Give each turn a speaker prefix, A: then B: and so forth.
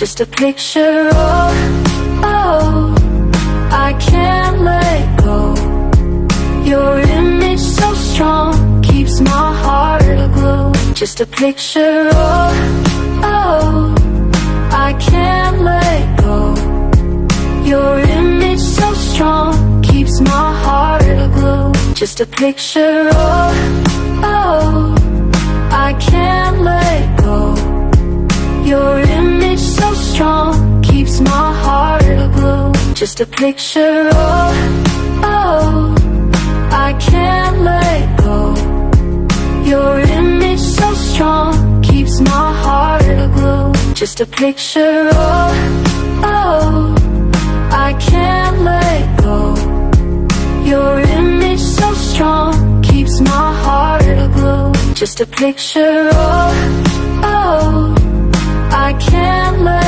A: just a picture. Oh, oh, I can't let go. Your image so strong keeps my heart aglow. Just a picture. Oh, oh, I can't let go. Your image so strong keeps my heart aglow. Just a picture. Oh, oh, I can't let go. Your image so strong keeps my heart aglow. Just a picture. Oh, oh, I can't let go. Your image so strong keeps my heart aglow. Just a picture. Oh, oh, I can't let go. Your image so strong keeps my heart aglow. Just a picture. Oh, oh, I can't let